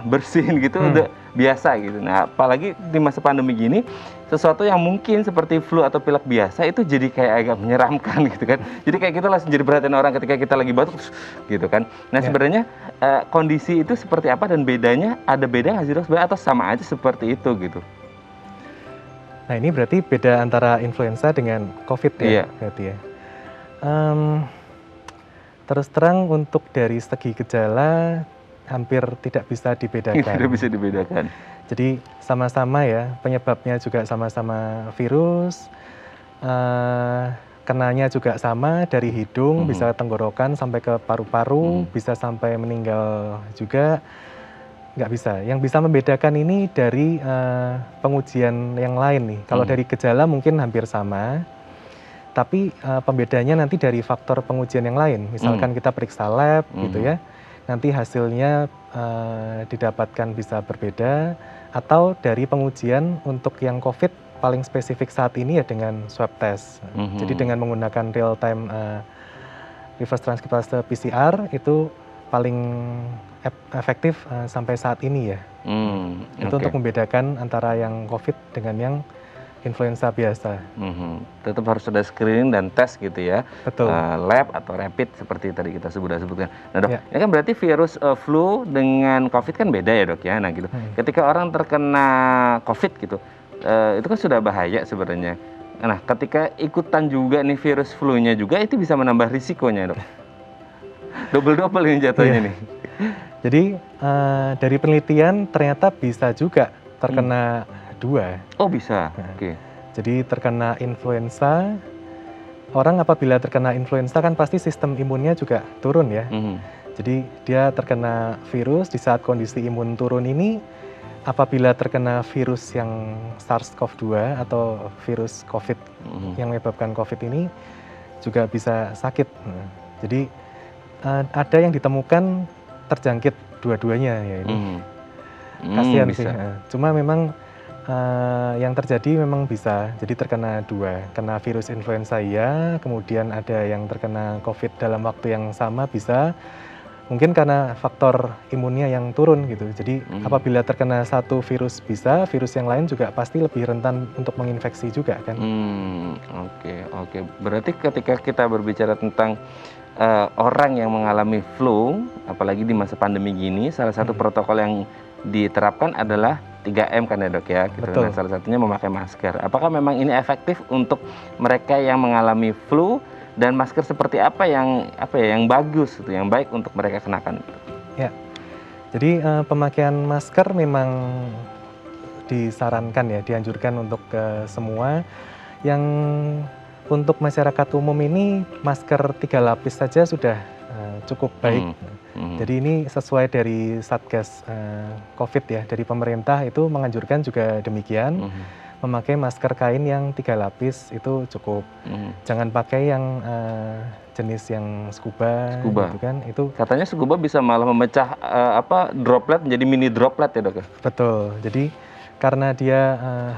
bersin gitu biasa gitu. Nah, apalagi di masa pandemi gini, sesuatu yang mungkin seperti flu atau pilek biasa itu jadi kayak agak menyeramkan gitu kan. Jadi kayak kita langsung jadi perhatian orang ketika kita lagi batuk gitu kan. Nah, sebenarnya kondisi itu seperti apa dan bedanya, ada beda nggak sih dok sebenarnya atau sama aja seperti itu gitu? Nah, ini berarti beda antara influenza dengan COVID ya? Iya. Berarti ya. Terus terang untuk dari segi gejala hampir tidak bisa dibedakan. Tidak bisa dibedakan. Jadi sama-sama ya, penyebabnya juga sama-sama virus, kenanya juga sama dari hidung, bisa tenggorokan sampai ke paru-paru, bisa sampai meninggal juga, nggak bisa. Yang bisa membedakan ini dari pengujian yang lain nih. Kalau dari gejala mungkin hampir sama, tapi pembedanya nanti dari faktor pengujian yang lain. Misalkan kita periksa lab gitu ya, nanti hasilnya didapatkan bisa berbeda, atau dari pengujian untuk yang COVID paling spesifik saat ini ya dengan swab test. Jadi dengan menggunakan real time reverse transcriptase PCR itu paling efektif sampai saat ini ya. Itu untuk membedakan antara yang COVID dengan yang influenza biasa. Tetap harus ada screening dan tes gitu ya. Betul. Lab atau rapid seperti tadi kita sebutkan. Nah dok, ini kan berarti virus flu dengan COVID kan beda ya dok ya. Nah gitu. Ketika orang terkena COVID gitu, itu kan sudah bahaya sebenarnya. Nah ketika ikutan juga nih virus flu-nya juga, itu bisa menambah risikonya dok. Double ini jatuhnya nih. Jadi dari penelitian ternyata bisa juga terkena dua. Oh bisa. Oke. Jadi terkena influenza, orang apabila terkena influenza kan pasti sistem imunnya juga turun ya. Jadi dia terkena virus di saat kondisi imun turun ini, apabila terkena virus yang SARS-CoV-2 atau virus COVID yang menyebabkan COVID ini juga bisa sakit. Jadi ada yang ditemukan terjangkit dua-duanya ya ini. Kasihan sih. Cuma memang yang terjadi memang bisa, jadi terkena dua, kena virus influenza ya, kemudian ada yang terkena COVID dalam waktu yang sama bisa, mungkin karena faktor imunnya yang turun gitu. Jadi apabila terkena satu virus bisa, virus yang lain juga pasti lebih rentan untuk menginfeksi juga kan. Oke. Berarti ketika kita berbicara tentang orang yang mengalami flu, apalagi di masa pandemi gini, salah satu protokol yang diterapkan adalah 3M kan ya dok ya. Gitu. Nah, salah satunya memakai masker. Apakah memang ini efektif untuk mereka yang mengalami flu, dan masker seperti apa yang bagus gitu, yang baik untuk mereka kenakan? Ya. Jadi pemakaian masker memang disarankan ya, dianjurkan untuk semua. Yang untuk masyarakat umum ini masker 3 lapis saja sudah cukup baik. Jadi ini sesuai dari Satgas COVID ya, dari pemerintah itu menganjurkan juga demikian. Memakai masker kain yang 3 lapis itu cukup. Jangan pakai yang jenis yang scuba. Gitu kan. Itu katanya scuba bisa malah memecah droplet menjadi mini droplet ya dok? Betul. Jadi karena dia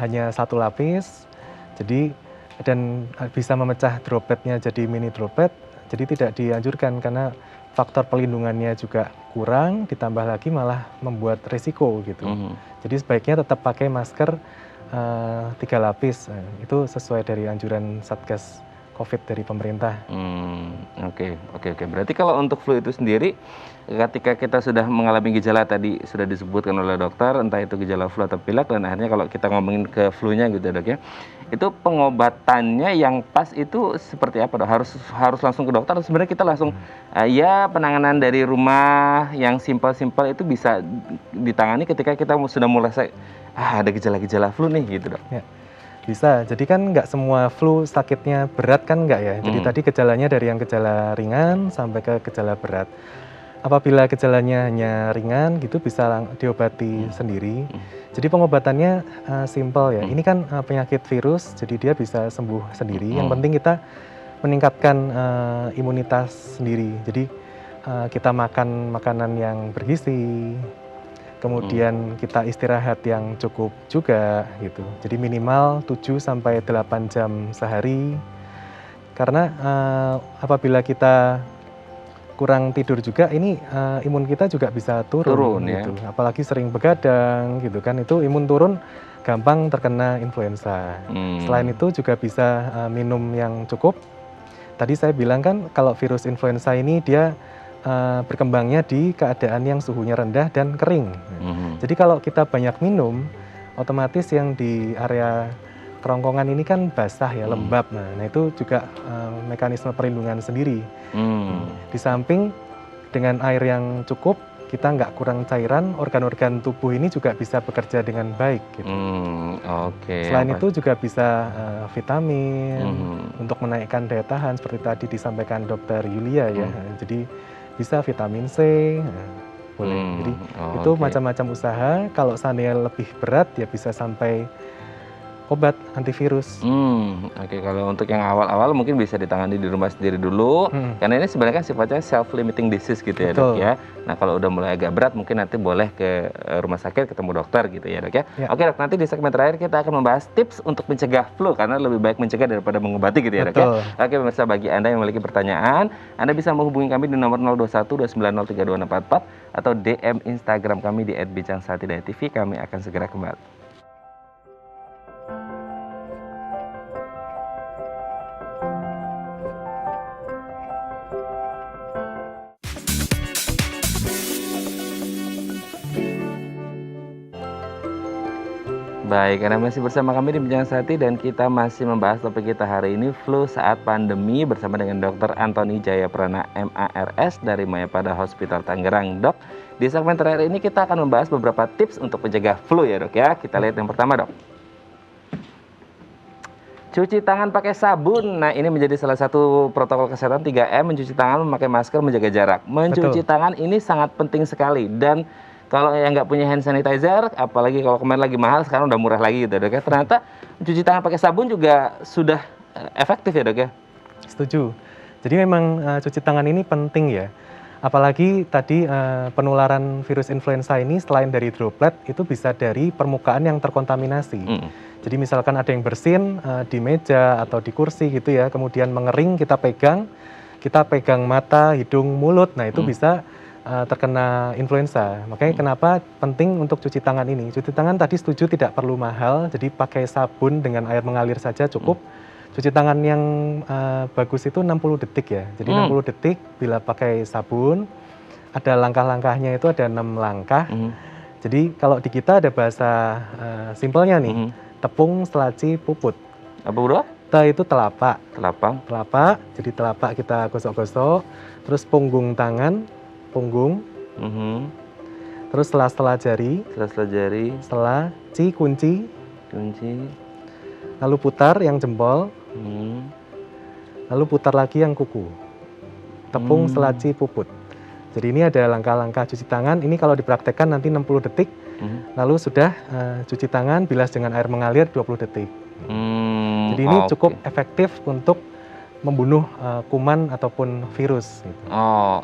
hanya 1 lapis, jadi dan bisa memecah dropletnya jadi mini droplet, jadi tidak dianjurkan karena faktor pelindungannya juga kurang, ditambah lagi malah membuat risiko gitu. Jadi sebaiknya tetap pakai masker 3 lapis, itu sesuai dari anjuran Satgas COVID dari pemerintah. Oke. Berarti kalau untuk flu itu sendiri, ketika kita sudah mengalami gejala tadi sudah disebutkan oleh dokter, entah itu gejala flu atau pilek, dan akhirnya kalau kita ngomongin ke flu-nya gitu dok ya, itu pengobatannya yang pas itu seperti apa dok? Harus langsung ke dokter atau sebenarnya kita langsung ya penanganan dari rumah yang simpel-simpel itu bisa ditangani ketika kita sudah mulai ada gejala-gejala flu nih gitu dok? Ya. Bisa, jadi kan nggak semua flu sakitnya berat kan nggak ya. Jadi tadi gejalanya dari yang gejala ringan sampai ke gejala berat. Apabila gejalanya hanya ringan gitu bisa diobati sendiri. Jadi pengobatannya simpel ya. Ini kan penyakit virus, jadi dia bisa sembuh sendiri. Yang penting kita meningkatkan imunitas sendiri. Jadi kita makan makanan yang bergizi, kemudian kita istirahat yang cukup juga gitu. Jadi minimal 7-8 jam sehari. Karena apabila kita kurang tidur juga, ini imun kita juga bisa turun ya. gitu. Apalagi sering begadang gitu kan, itu imun turun gampang terkena influenza. Selain itu juga bisa minum yang cukup. Tadi saya bilang kan kalau virus influenza ini dia berkembangnya di keadaan yang suhunya rendah dan kering. Jadi kalau kita banyak minum, otomatis yang di area kerongkongan ini kan basah ya, lembab. Nah itu juga mekanisme perlindungan sendiri. Di samping dengan air yang cukup, kita nggak kurang cairan, organ-organ tubuh ini juga bisa bekerja dengan baik. Gitu. Selain itu juga bisa vitamin untuk menaikkan daya tahan seperti tadi disampaikan Dokter Yulia ya. Jadi bisa vitamin C. Boleh. Jadi itu macam-macam usaha. Kalau seandainya lebih berat ya bisa sampai obat antivirus. Kalau untuk yang awal-awal mungkin bisa ditangani di rumah sendiri dulu, karena ini sebenarnya kan sifatnya self-limiting disease gitu ya. Dok ya. Nah kalau udah mulai agak berat mungkin nanti boleh ke rumah sakit ketemu dokter gitu ya Dok ya. Oke Dok, nanti di segmen terakhir kita akan membahas tips untuk mencegah flu, karena lebih baik mencegah daripada mengobati gitu ya Dok ya. Oke pemirsa, bagi Anda yang memiliki pertanyaan, Anda bisa menghubungi kami di nomor 0212903244 atau DM Instagram kami di @bincang-tv. Kami akan segera kembali. Baik, Anda masih bersama kami di Bincang Sehati dan kita masih membahas topik kita hari ini, flu saat pandemi, bersama dengan Dr. Antoni Jayaprana MARS dari Mayapada Hospital Tangerang. Dok, di segmen terakhir ini kita akan membahas beberapa tips untuk mencegah flu ya Dok ya. Kita lihat yang pertama Dok. Cuci tangan pakai sabun. Nah ini menjadi salah satu protokol kesehatan 3M, mencuci tangan, memakai masker, menjaga jarak. Mencuci tangan ini sangat penting sekali, dan kalau yang nggak punya hand sanitizer, apalagi kalau kemarin lagi mahal, sekarang udah murah lagi gitu Dok ya. Ternyata mencuci tangan pakai sabun juga sudah efektif ya Dok ya? Setuju. Jadi memang cuci tangan ini penting ya. Apalagi tadi penularan virus influenza ini selain dari droplet, itu bisa dari permukaan yang terkontaminasi. Jadi misalkan ada yang bersin di meja atau di kursi gitu ya, kemudian mengering, kita pegang mata, hidung, mulut, nah itu bisa terkena influenza. Makanya kenapa penting untuk cuci tangan ini. Cuci tangan tadi setuju tidak perlu mahal, jadi pakai sabun dengan air mengalir saja cukup. Cuci tangan yang bagus itu 60 detik ya. Jadi 60 detik bila pakai sabun. Ada langkah-langkahnya itu ada 6 langkah. Jadi kalau di kita ada bahasa simpelnya nih. Tepung, selaci, puput. Apa bro? Te itu telapak. Telapak. Jadi telapak kita gosok-gosok. Terus punggung tangan. Punggung, terus sela-sela jari, selaci, kunci, lalu putar yang jempol, lalu putar lagi yang kuku, tepung, selaci, puput. Jadi ini ada langkah-langkah cuci tangan, ini kalau dipraktekkan nanti 60 detik, lalu sudah cuci tangan, bilas dengan air mengalir 20 detik. Jadi ini cukup efektif untuk membunuh kuman ataupun virus. Gitu.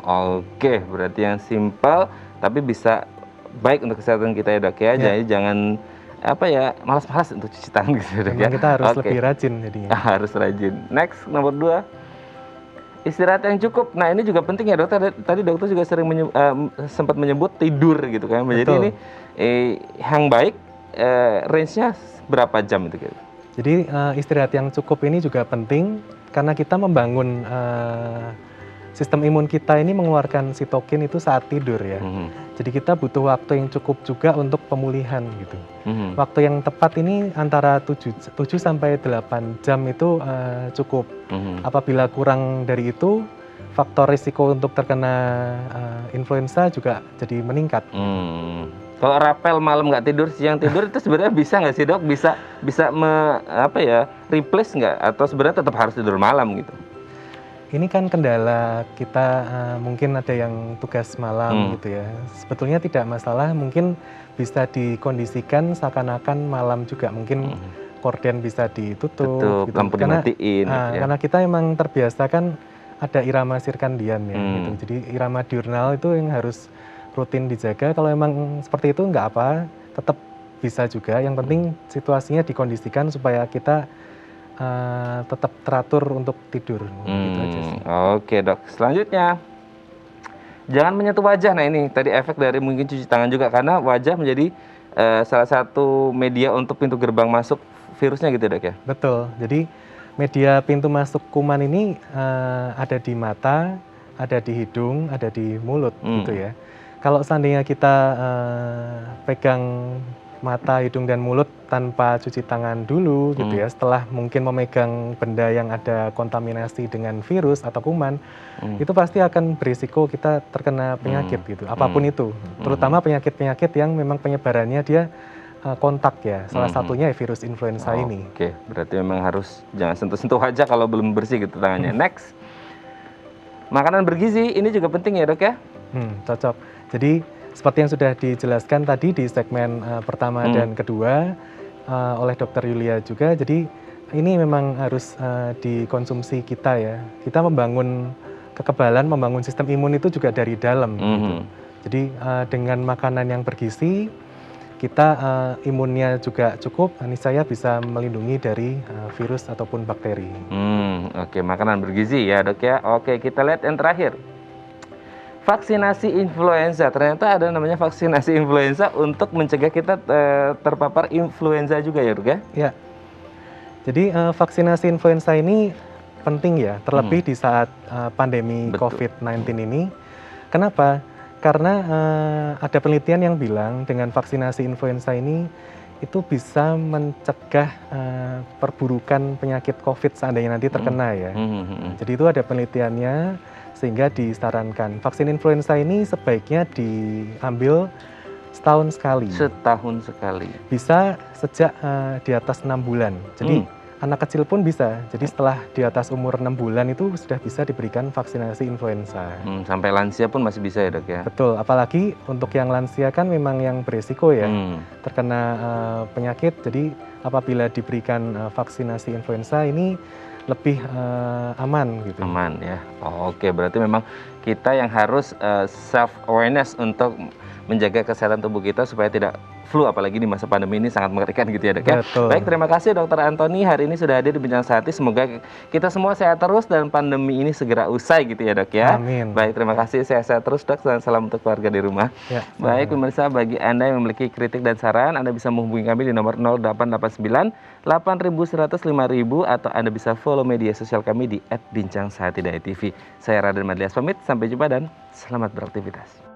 Oke. Berarti yang simpel tapi bisa baik untuk kesehatan kita ya Dok ya. Jadi jangan malas-malas untuk cuci tangan gitu Dok ya. Kita harus lebih rajin jadinya. Harus rajin. Next, nomor 2. Istirahat yang cukup. Nah ini juga penting ya Dokter. Tadi dokter juga sering sempat menyebut tidur gitu kan. Jadi ini yang baik range-nya berapa jam itu gitu? Jadi istirahat yang cukup ini juga penting. Karena kita membangun sistem imun kita ini mengeluarkan sitokin itu saat tidur ya. Jadi kita butuh waktu yang cukup juga untuk pemulihan gitu. Waktu yang tepat ini antara 7 sampai 8 jam itu cukup. Apabila kurang dari itu, faktor risiko untuk terkena influenza juga jadi meningkat. Kalau rapel malam nggak tidur, siang tidur itu sebenarnya bisa nggak sih Dok? Bisa replace nggak? Atau sebenarnya tetap harus tidur malam gitu? Ini kan kendala kita, mungkin ada yang tugas malam gitu ya. Sebetulnya tidak masalah, mungkin bisa dikondisikan seakan-akan malam juga. Mungkin korden bisa ditutup, gitu. Lampu dimatiin. Karena kita emang terbiasa kan ada irama sirkandian ya. Gitu. Jadi irama diurnal itu yang harus rutin dijaga. Kalau emang seperti itu nggak apa, tetap bisa juga. Yang penting situasinya dikondisikan supaya kita tetap teratur untuk tidur. Gitu aja sih. Oke Dok, selanjutnya Jangan menyentuh wajah. Nah ini tadi efek dari mungkin cuci tangan juga, karena wajah menjadi salah satu media untuk pintu gerbang masuk virusnya gitu Dok ya? Betul. Jadi media pintu masuk kuman ini ada di mata, ada di hidung, ada di mulut gitu ya. Kalau seandainya kita pegang mata, hidung, dan mulut tanpa cuci tangan dulu gitu ya, setelah mungkin memegang benda yang ada kontaminasi dengan virus atau kuman, itu pasti akan berisiko kita terkena penyakit gitu, apapun itu. Terutama penyakit-penyakit yang memang penyebarannya dia kontak ya, salah satunya ya virus influenza ini. Oke, berarti memang harus jangan sentuh-sentuh aja kalau belum bersih gitu tangannya. Next, makanan bergizi ini juga penting ya Dok ya? Cocok. Jadi seperti yang sudah dijelaskan tadi di segmen pertama dan kedua oleh Dr. Yulia juga, jadi ini memang harus dikonsumsi kita ya. Kita membangun kekebalan, membangun sistem imun itu juga dari dalam. Gitu. Jadi dengan makanan yang bergizi, kita imunnya juga cukup, niscaya bisa melindungi dari virus ataupun bakteri. Oke, makanan bergizi ya Dok ya. Oke, kita lihat yang terakhir. Vaksinasi influenza, ternyata ada namanya vaksinasi influenza untuk mencegah kita terpapar influenza juga ya Dok ya? Ya, jadi vaksinasi influenza ini penting ya, terlebih di saat pandemi COVID-19 ini. Kenapa? Karena ada penelitian yang bilang dengan vaksinasi influenza ini itu bisa mencegah perburukan penyakit COVID seandainya nanti terkena ya. Jadi itu ada penelitiannya, sehingga disarankan vaksin influenza ini sebaiknya diambil setahun sekali. Setahun sekali. Bisa sejak di atas 6 bulan. Jadi anak kecil pun bisa. Jadi setelah di atas umur 6 bulan itu sudah bisa diberikan vaksinasi influenza. Sampai lansia pun masih bisa ya Dok ya? Betul, apalagi untuk yang lansia kan memang yang berisiko ya terkena penyakit. Jadi apabila diberikan vaksinasi influenza ini lebih aman gitu. Aman ya. Oke, berarti memang kita yang harus self awareness untuk menjaga kesehatan tubuh kita supaya tidak flu, apalagi di masa pandemi ini sangat mengerikan gitu ya Dok ya. Baik, terima kasih Dr. Antoni hari ini sudah hadir di Bincang Sehati. Semoga kita semua sehat terus dan pandemi ini segera usai gitu ya Dok ya. Amin. Baik, terima kasih, sehat-sehat terus Dok, dan salam untuk keluarga di rumah. Ya, baik pemirsa, bagi Anda yang memiliki kritik dan saran, Anda bisa menghubungi kami di nomor 0889 8100 5000 atau Anda bisa follow media sosial kami di @bincangsehatidayatv. Saya Raden Madlias pamit, sampai jumpa dan selamat beraktivitas.